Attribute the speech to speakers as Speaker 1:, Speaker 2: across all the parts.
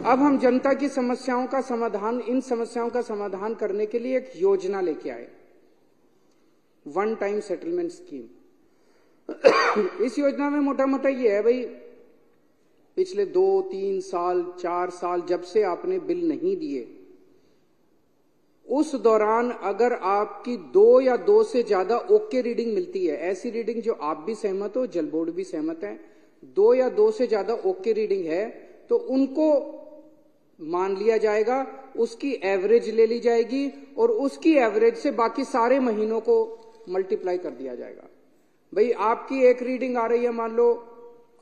Speaker 1: अब हम जनता की समस्याओं का समाधान, इन समस्याओं का समाधान करने के लिए एक योजना लेके आए, वन टाइम सेटलमेंट स्कीम। इस योजना में मोटा मोटा ये है भाई, पिछले 2, 3 साल, 4 साल जब से आपने बिल नहीं दिए, उस दौरान अगर आपकी 2 या 2 से ज्यादा ओके रीडिंग मिलती है, ऐसी रीडिंग जो आप भी सहमत हो, जल बोर्ड भी सहमत है, 2 या 2 से ज्यादा ओके रीडिंग है, तो उनको मान लिया जाएगा, उसकी एवरेज ले ली जाएगी और उसकी एवरेज से बाकी सारे महीनों को मल्टीप्लाई कर दिया जाएगा। भाई आपकी एक रीडिंग आ रही है मान लो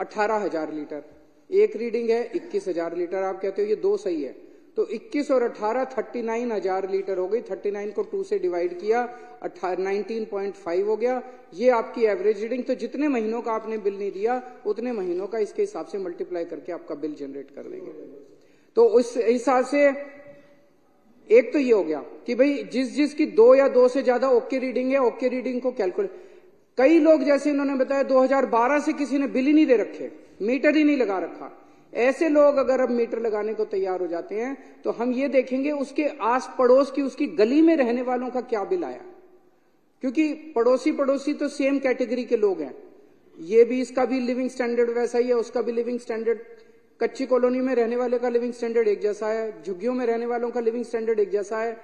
Speaker 1: 18,000 लीटर, एक रीडिंग है 21,000 लीटर, आप कहते हो ये 2 सही है, तो 21 और 18 39,000 लीटर हो गई, 39 को 2 से डिवाइड किया 19.5 हो गया, ये आपकी एवरेज रीडिंग। तो जितने महीनों का आपने बिल नहीं दिया उतने महीनों का इसके हिसाब से मल्टीप्लाई करके आपका बिल जनरेट कर देंगे। तो उस हिसाब से एक तो ये हो गया कि भाई जिसकी 2 या 2 से ज्यादा ओके रीडिंग है, ओके रीडिंग को कैलकुलेट। कई लोग जैसे इन्होंने बताया 2012 से किसी ने बिल ही नहीं दे रखे, मीटर ही नहीं लगा रखा, ऐसे लोग अगर अब मीटर लगाने को तैयार हो जाते हैं तो हम ये देखेंगे उसके आस पड़ोस की, उसकी गली में रहने वालों का क्या बिल आया, क्योंकि पड़ोसी तो सेम कैटेगरी के लोग हैं, ये भी, इसका भी लिविंग स्टैंडर्ड वैसा ही है, उसका भी लिविंग स्टैंडर्ड, कच्ची कॉलोनी में रहने वाले का लिविंग स्टैंडर्ड एक जैसा है, झुग्गियों में रहने वालों का लिविंग स्टैंडर्ड एक जैसा है,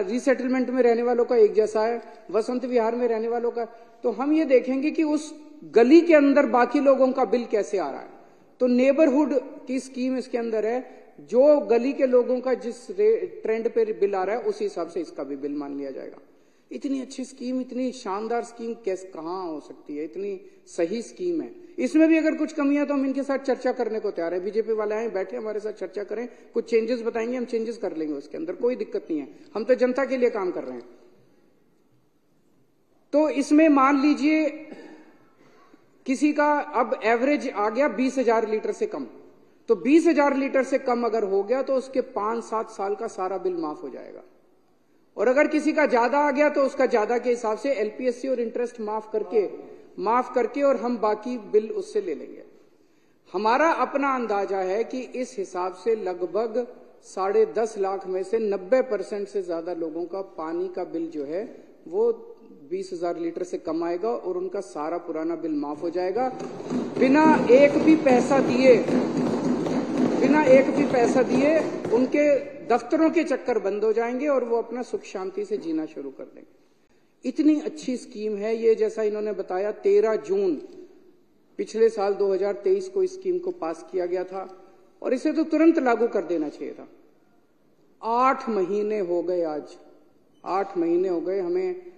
Speaker 1: रीसेटलमेंट में रहने वालों का एक जैसा है, वसंत विहार में रहने वालों का। तो हम ये देखेंगे कि उस गली के अंदर बाकी लोगों का बिल कैसे आ रहा है। तो नेबरहुड की स्कीम इसके अंदर है, जो गली के लोगों का जिस ट्रेंड पे बिल आ रहा है उसी हिसाब से इसका भी बिल मान लिया जाएगा। इतनी अच्छी स्कीम, इतनी शानदार स्कीम कैसे, कहां हो सकती है, इतनी सही स्कीम है। इसमें भी अगर कुछ कमियां तो हम इनके साथ चर्चा करने को तैयार है, बीजेपी वाले आए बैठे हमारे साथ चर्चा करें, कुछ चेंजेस बताएंगे, हम चेंजेस कर लेंगे उसके अंदर, कोई दिक्कत नहीं है, हम तो जनता के लिए काम कर रहे हैं। तो इसमें मान लीजिए किसी का अब एवरेज आ गया 20,000 लीटर से कम, तो 20,000 लीटर से कम अगर हो गया तो उसके 5-7 साल का सारा बिल माफ हो जाएगा, और अगर किसी का ज्यादा आ गया तो उसका ज्यादा के हिसाब से एलपीएससी और इंटरेस्ट माफ करके और हम बाकी बिल उससे ले लेंगे। हमारा अपना अंदाजा है कि इस हिसाब से लगभग 10.5 लाख में से 90% से ज्यादा लोगों का पानी का बिल जो है वो 20,000 लीटर से कम आएगा और उनका सारा पुराना बिल माफ हो जाएगा, बिना एक भी पैसा दिए उनके दफ्तरों के चक्कर बंद हो जाएंगे और वो अपना सुख शांति से जीना शुरू कर देंगे। इतनी अच्छी स्कीम है ये, जैसा इन्होंने बताया 13 जून पिछले साल 2023 को इस स्कीम को पास किया गया था और इसे तो तुरंत लागू कर देना चाहिए था। 8 महीने हो गए, आज 8 महीने हो गए हमें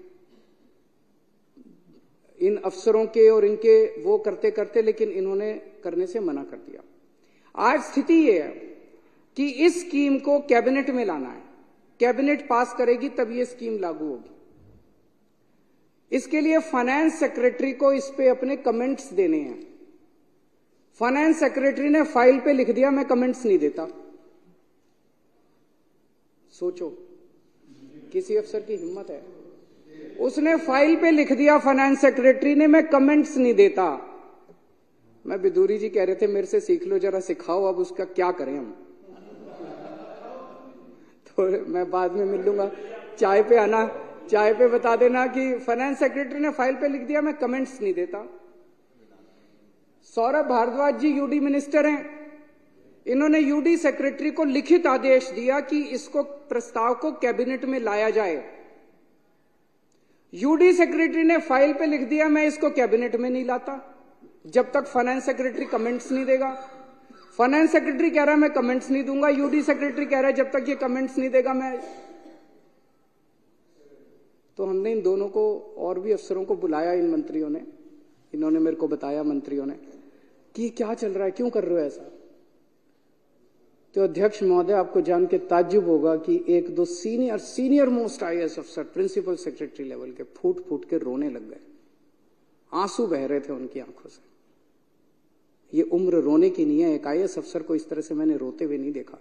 Speaker 1: इन अफसरों के और इनके वो करते करते, लेकिन इन्होंने करने से मना कर दिया। आज स्थिति ये है कि इस स्कीम को कैबिनेट में लाना है, कैबिनेट पास करेगी तब ये स्कीम लागू होगी। इसके लिए फाइनेंस सेक्रेटरी को इस पे अपने कमेंट्स देने हैं। फाइनेंस सेक्रेटरी ने फाइल पे लिख दिया मैं कमेंट्स नहीं देता। सोचो किसी अफसर की हिम्मत है, उसने फाइल पे लिख दिया फाइनेंस सेक्रेटरी ने मैं कमेंट्स नहीं देता। मैं बिदूरी जी कह रहे थे मेरे से सीख लो जरा, सिखाओ अब उसका क्या करें हम। तो मैं बाद में मिल लूंगा, चाय पे आना, चाय पे बता देना कि फाइनेंस सेक्रेटरी ने फाइल पे लिख दिया मैं कमेंट्स नहीं देता। सौरभ भारद्वाज जी यूडी मिनिस्टर हैं, इन्होंने यूडी सेक्रेटरी को लिखित आदेश दिया कि इसको प्रस्ताव को कैबिनेट में लाया जाए। यूडी सेक्रेटरी ने फाइल पे लिख दिया मैं इसको कैबिनेट में नहीं लाता जब तक फाइनेंस सेक्रेटरी कमेंट्स नहीं देगा। फाइनेंस सेक्रेटरी कह रहा है मैं कमेंट्स नहीं दूंगा, यूडी सेक्रेटरी कह रहा है जब तक ये कमेंट्स नहीं देगा मैं। तो हमने इन दोनों को और भी अफसरों को बुलाया, इन मंत्रियों ने, इन्होंने मेरे को बताया मंत्रियों ने कि क्या चल रहा है, क्यों कर रहे हो ऐसा। तो अध्यक्ष महोदय आपको जान के ताज्जुब होगा कि 1-2 सीनियर मोस्ट आईएएस अफसर प्रिंसिपल सेक्रेटरी लेवल के फूट फूट के रोने लग गए, आंसू बह रहे थे उनकी आंखों से। ये उम्र रोने की नहीं है, एक आईएएस अफसर को इस तरह से मैंने रोते हुए नहीं देखा।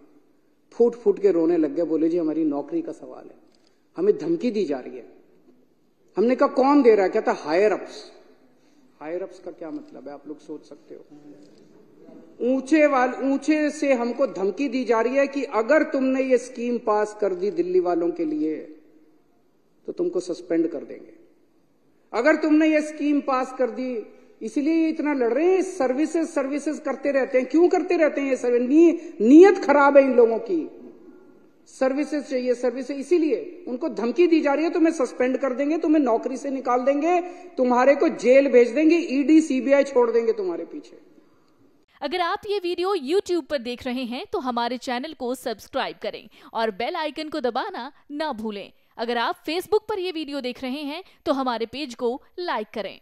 Speaker 1: फूट फूट के रोने लग गए, बोले जी हमारी नौकरी का सवाल है, हमें धमकी दी जा रही है। हमने कहा कौन दे रहा है, कहता हायर अप्स। हायर अप्स का क्या मतलब है आप लोग सोच सकते हो। ऊंचे से हमको धमकी दी जा रही है कि अगर तुमने ये स्कीम पास कर दी दिल्ली वालों के लिए तो तुमको सस्पेंड कर देंगे। अगर तुमने ये स्कीम पास कर दी, इसलिए इतना लड़ रहे हैं। सर्विसेज करते रहते हैं। क्यों करते रहते हैं ये? नीयत खराब है इन लोगों की। सर्विसेज चाहिए, सर्विसेज, इसीलिए उनको धमकी दी जा रही है, तुम्हें सस्पेंड कर देंगे, तुम्हें नौकरी से निकाल देंगे, तुम्हारे को जेल भेज देंगे, ईडी सीबीआई छोड़ देंगे तुम्हारे पीछे।
Speaker 2: अगर आप ये वीडियो YouTube पर देख रहे हैं तो हमारे चैनल को सब्सक्राइब करें और बेल आइकन को दबाना ना भूलें। अगर आप Facebook पर ये वीडियो देख रहे हैं तो हमारे पेज को लाइक करें।